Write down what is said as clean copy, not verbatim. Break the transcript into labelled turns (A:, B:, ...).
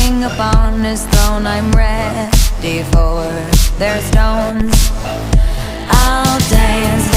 A: king upon his throne. I'm ready for their stones. I'll dance